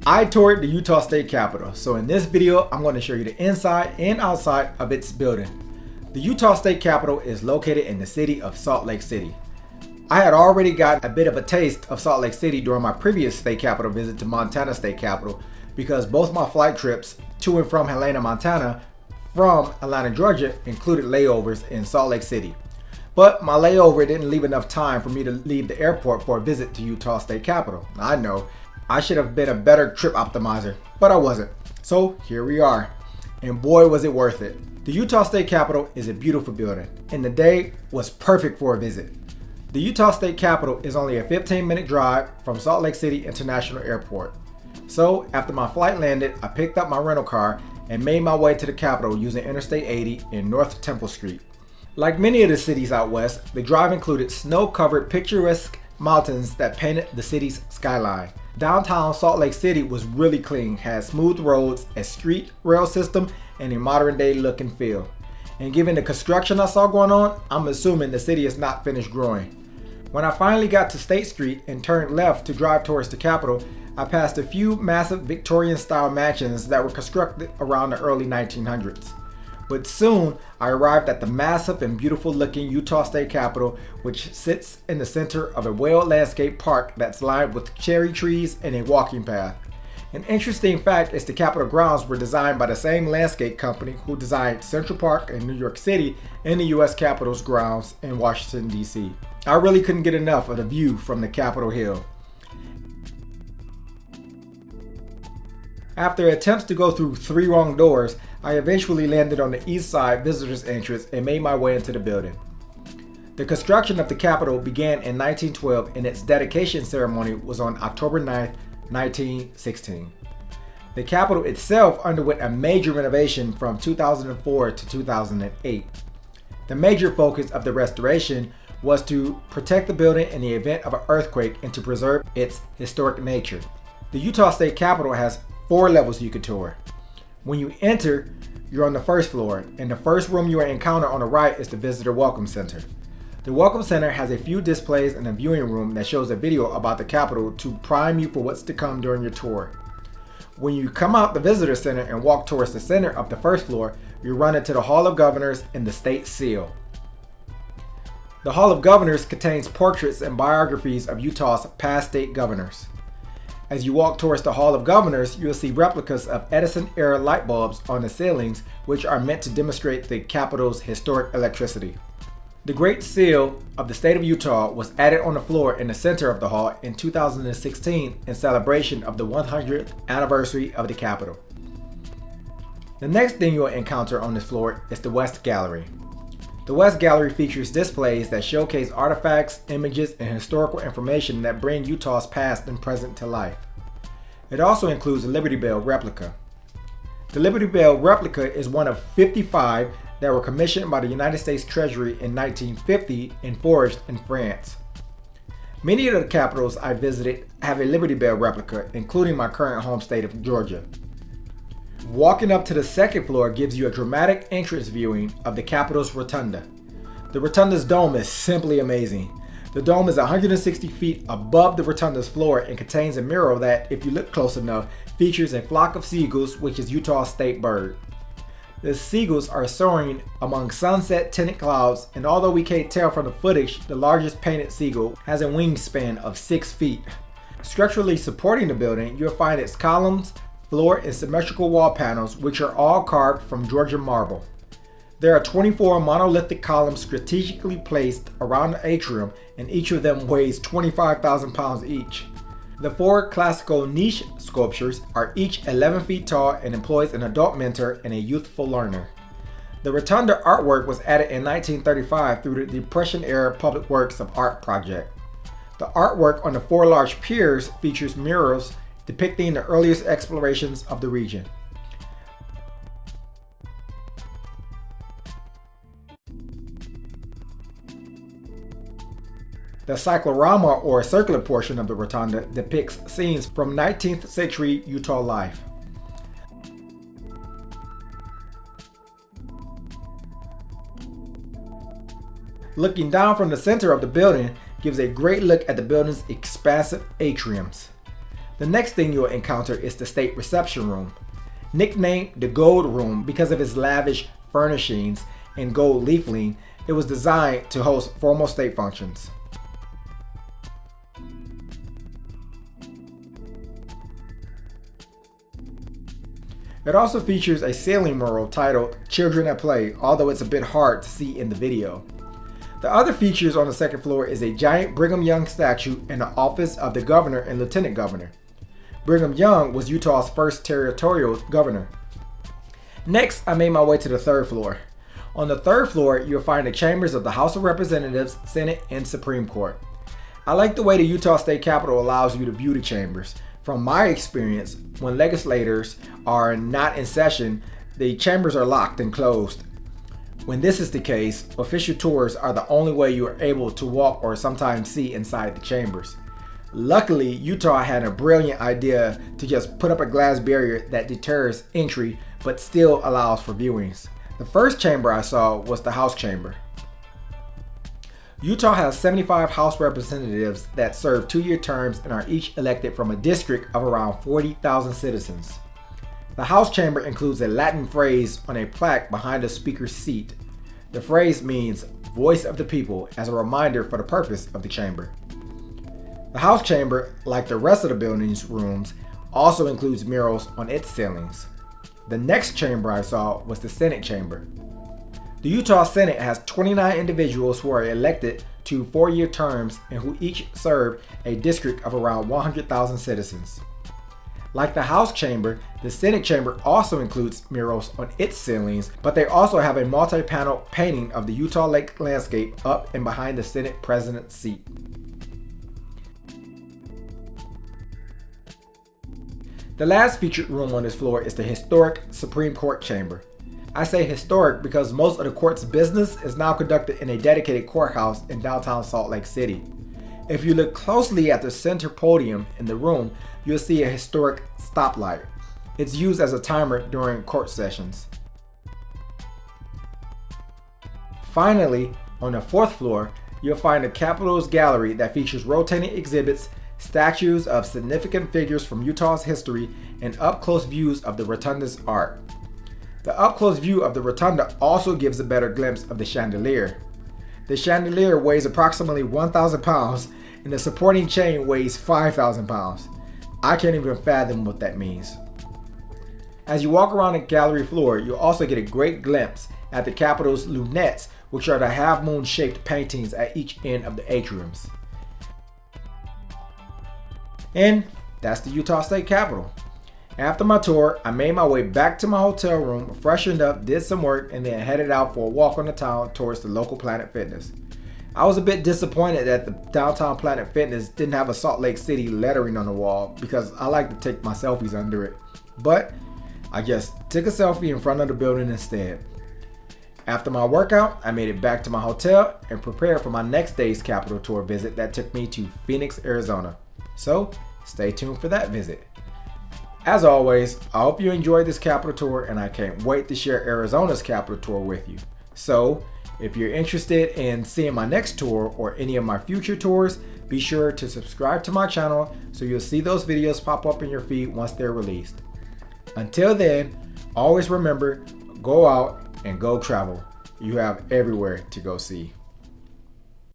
I toured the Utah State Capitol, so in this video, I'm going to show you the inside and outside of its building. The Utah State Capitol is located in the city of Salt Lake City. I had already gotten a bit of a taste of Salt Lake City during my previous state capitol visit to Montana State Capitol because both my flight trips to and from Helena, Montana from Atlanta, Georgia included layovers in Salt Lake City. But my layover didn't leave enough time for me to leave the airport for a visit to Utah State Capitol. I know, I should have been a better trip optimizer, but I wasn't. So here we are, and boy was it worth it. The Utah State Capitol is a beautiful building, and the day was perfect for a visit. The Utah State Capitol is only a 15-minute drive from Salt Lake City International Airport. So after my flight landed, I picked up my rental car and made my way to the Capitol using Interstate 80 in North Temple Street. Like many of the cities out west, the drive included snow-covered picturesque mountains that painted the city's skyline. Downtown Salt Lake City was really clean, had smooth roads, a street rail system, and a modern day look and feel. And given the construction I saw going on, I'm assuming the city is not finished growing. When I finally got to State Street and turned left to drive towards the Capitol, I passed a few massive Victorian-style mansions that were constructed around the early 1900s. But soon, I arrived at the massive and beautiful-looking Utah State Capitol, which sits in the center of a well-landscaped park that's lined with cherry trees and a walking path. An interesting fact is the Capitol grounds were designed by the same landscape company who designed Central Park in New York City and the U.S. Capitol's grounds in Washington, D.C. I really couldn't get enough of the view from the Capitol Hill. After attempts to go through 3 wrong doors, I eventually landed on the east side visitors entrance and made my way into the building. The construction of the Capitol began in 1912 and its dedication ceremony was on October 9, 1916. The Capitol itself underwent a major renovation from 2004 to 2008. The major focus of the restoration was to protect the building in the event of an earthquake and to preserve its historic nature. The Utah State Capitol has 4 levels you can tour. When you enter, you're on the first floor, and the first room you will encounter on the right is the Visitor Welcome Center. The Welcome Center has a few displays and a viewing room that shows a video about the Capitol to prime you for what's to come during your tour. When you come out the Visitor Center and walk towards the center of the first floor, you run into the Hall of Governors and the State Seal. The Hall of Governors contains portraits and biographies of Utah's past state governors. As you walk towards the Hall of Governors, you'll see replicas of Edison-era light bulbs on the ceilings, which are meant to demonstrate the Capitol's historic electricity. The Great Seal of the state of Utah was added on the floor in the center of the hall in 2016 in celebration of the 100th anniversary of the Capitol. The next thing you'll encounter on this floor is the West Gallery. The West Gallery features displays that showcase artifacts, images, and historical information that bring Utah's past and present to life. It also includes a Liberty Bell replica. The Liberty Bell replica is one of 55 that were commissioned by the United States Treasury in 1950 and forged in France. Many of the capitals I visited have a Liberty Bell replica, including my current home state of Georgia. Walking up to the second floor gives you a dramatic entrance viewing of the Capitol's Rotunda. The Rotunda's dome is simply amazing. The dome is 160 feet above the Rotunda's floor and contains a mural that, if you look close enough, features a flock of seagulls, which is Utah's state bird. The seagulls are soaring among sunset-tinted clouds, and although we can't tell from the footage, the largest painted seagull has a wingspan of 6 feet. Structurally supporting the building, you'll find its columns, floor, and symmetrical wall panels, which are all carved from Georgia marble. There are 24 monolithic columns strategically placed around the atrium, and each of them weighs 25,000 pounds each. The 4 classical niche sculptures are each 11 feet tall and employs an adult mentor and a youthful learner. The Rotunda artwork was added in 1935 through the Depression-era Public Works of Art project. The artwork on the 4 large piers features murals depicting the earliest explorations of the region. The cyclorama or circular portion of the Rotunda depicts scenes from 19th century Utah life. Looking down from the center of the building gives a great look at the building's expansive atriums. The next thing you'll encounter is the state reception room. Nicknamed the Gold Room because of its lavish furnishings and gold leafing, it was designed to host formal state functions. It also features a ceiling mural titled Children at Play, although it's a bit hard to see in the video. The other features on the second floor is a giant Brigham Young statue and the office of the governor and lieutenant governor. Brigham Young was Utah's first territorial governor. Next, I made my way to the third floor. On the third floor, you'll find the chambers of the House of Representatives, Senate, and Supreme Court. I like the way the Utah State Capitol allows you to view the chambers. From my experience, when legislators are not in session, the chambers are locked and closed. When this is the case, official tours are the only way you are able to walk or sometimes see inside the chambers. Luckily, Utah had a brilliant idea to just put up a glass barrier that deters entry but still allows for viewings. The first chamber I saw was the House Chamber. Utah has 75 House representatives that serve 2-year terms and are each elected from a district of around 40,000 citizens. The House Chamber includes a Latin phrase on a plaque behind the Speaker's seat. The phrase means voice of the people as a reminder for the purpose of the chamber. The House Chamber, like the rest of the building's rooms, also includes murals on its ceilings. The next chamber I saw was the Senate Chamber. The Utah Senate has 29 individuals who are elected to 4-year terms and who each serve a district of around 100,000 citizens. Like the House Chamber, the Senate Chamber also includes murals on its ceilings, but they also have a multi-panel painting of the Utah Lake landscape up and behind the Senate President's seat. The last featured room on this floor is the historic Supreme Court Chamber. I say historic because most of the court's business is now conducted in a dedicated courthouse in downtown Salt Lake City. If you look closely at the center podium in the room, you'll see a historic stoplight. It's used as a timer during court sessions. Finally, on the fourth floor, you'll find the Capitol's gallery that features rotating exhibits, statues of significant figures from Utah's history, and up-close views of the Rotunda's art. The up-close view of the Rotunda also gives a better glimpse of the chandelier. The chandelier weighs approximately 1,000 pounds and the supporting chain weighs 5,000 pounds. I can't even fathom what that means. As you walk around the gallery floor, you'll also get a great glimpse at the Capitol's lunettes, which are the half-moon shaped paintings at each end of the atriums. And that's the Utah State Capitol. After my tour, I made my way back to my hotel room, freshened up, did some work, and then headed out for a walk on the town towards the local Planet Fitness. I was a bit disappointed that the downtown Planet Fitness didn't have a Salt Lake City lettering on the wall because I like to take my selfies under it. But I just took a selfie in front of the building instead. After my workout, I made it back to my hotel and prepared for my next day's Capitol tour visit that took me to Phoenix, Arizona. So stay tuned for that visit. As always, I hope you enjoyed this Capitol tour and I can't wait to share Arizona's Capitol tour with you. So if you're interested in seeing my next tour or any of my future tours, be sure to subscribe to my channel so you'll see those videos pop up in your feed once they're released. Until then, always remember, go out and go travel. You have everywhere to go see.